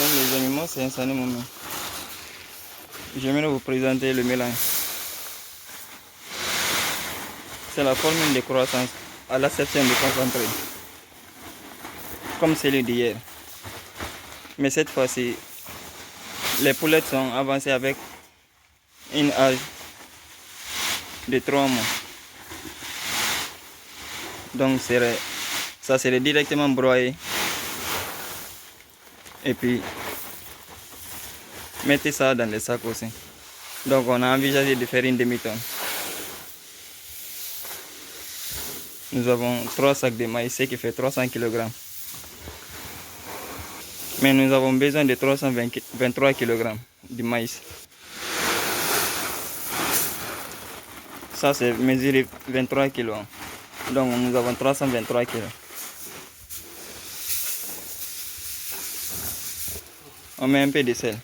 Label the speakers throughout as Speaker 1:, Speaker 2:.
Speaker 1: Salut les amis, moi c'est Insani Moumé. J'aimerais vous présenter le mélange. C'est la formule de croissance à l'acception de concentré, comme celui d'hier. Mais cette fois-ci, les poulettes sont avancées avec une âge de 3 mois. Donc ça serait directement broyé. Et puis, mettez ça dans les sacs aussi. Donc on a envisagé de faire une demi-tonne. Nous avons 3 sacs de maïs, ce qui fait 300 kg. Mais nous avons besoin de 323 kg de maïs. Ça c'est mesuré 23 kg. Donc nous avons 323 kg. On met un peu de sel.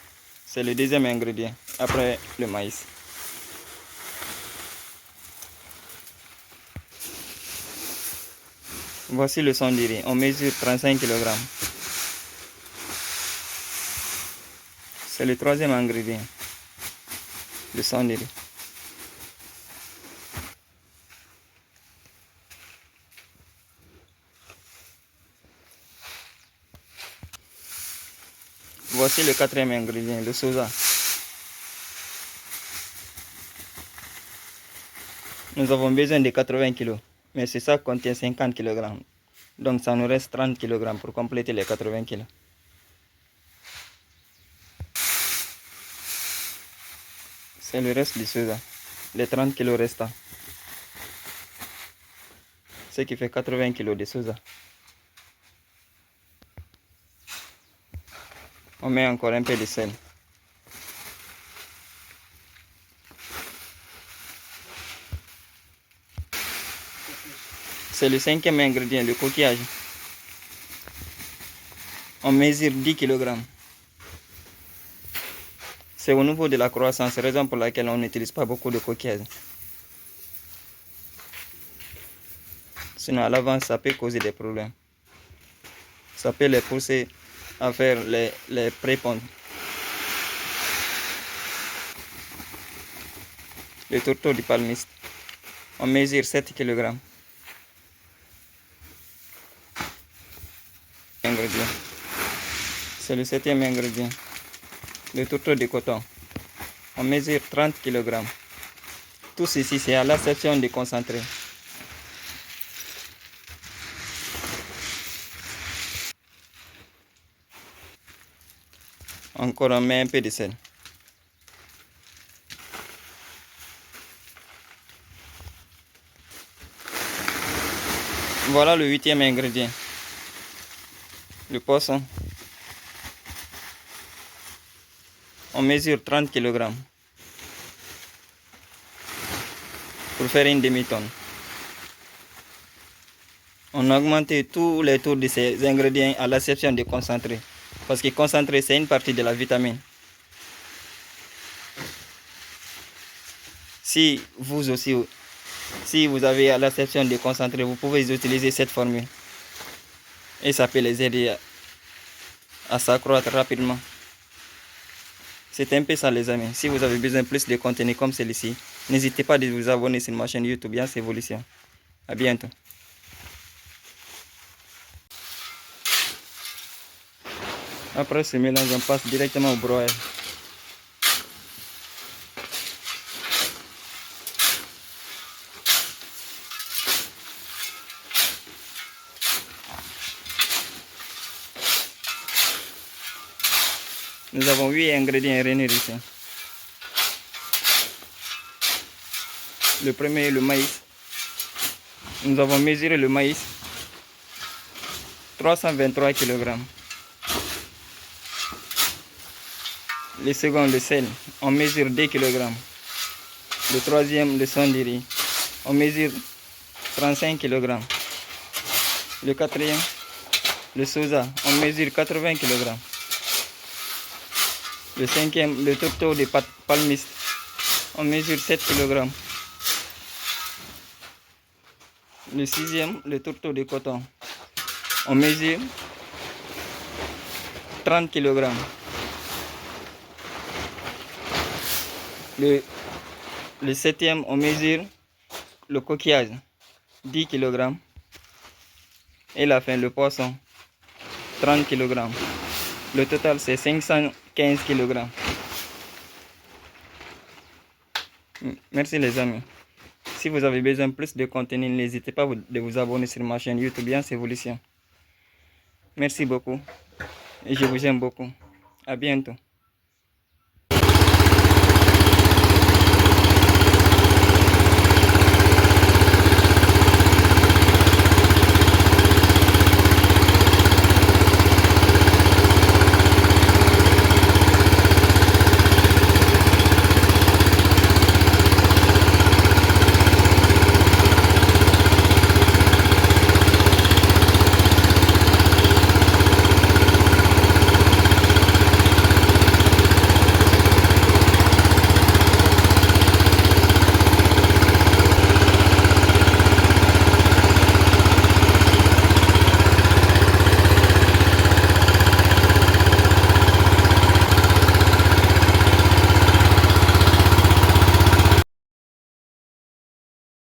Speaker 1: C'est le deuxième ingrédient après le maïs. Voici le son du riz. On mesure 35 kg. C'est le troisième ingrédient. Le son du riz. Voici le quatrième ingrédient, le soja. Nous avons besoin de 80 kg, mais ce sac contient 50 kg. Donc ça nous reste 30 kg pour compléter les 80 kg. C'est le reste du soja, les 30 kg restants. Ce qui fait 80 kg de soja. On met encore un peu de sel. C'est le cinquième ingrédient, le coquillage. On mesure 10 kg. C'est au niveau de la croissance, raison pour laquelle on n'utilise pas beaucoup de coquillage. Sinon à l'avance, ça peut causer des problèmes. Ça peut les pousser à faire les pré-ponds. Le tourteau du palmiste. On mesure 7 kg. C'est le septième ingrédient. Le tourteau de coton. On mesure 30 kg. Tout ceci, c'est à l'acception du concentré. Encore on met un peu de sel. Voilà le huitième ingrédient. Le poisson. On mesure 30 kg pour faire une demi-tonne. On augmente tous les tours de ces ingrédients à l'acception du concentré. Parce que concentré, c'est une partie de la vitamine. Si vous avez à l'acception du concentré, vous pouvez utiliser cette formule. Et ça peut les aider à s'accroître rapidement. C'est un peu ça les amis. Si vous avez besoin de plus de contenu comme celui-ci, n'hésitez pas à vous abonner sur ma chaîne YouTube Yans Evolution. À bientôt. Après ce mélange, on passe directement au broyage. Nous avons 8 ingrédients réunis ici. Le premier est le maïs. Nous avons mesuré le maïs 323 kg. Le second, le sel, on mesure 2 kg. Le troisième, le son du riz, on mesure 35 kg. Le quatrième, le soja, on mesure 80 kg. Le cinquième, le tourteau de palmiste, on mesure 7 kg. Le sixième, le tourteau de coton, on mesure 30 kg. Le septième, on mesure le coquillage, 10 kg. Et la fin, le poisson, 30 kg. Le total, c'est 515 kg. Merci les amis. Si vous avez besoin de plus de contenu, n'hésitez pas de vous abonner sur ma chaîne YouTube Yans Evolution. Merci beaucoup et je vous aime beaucoup. À bientôt.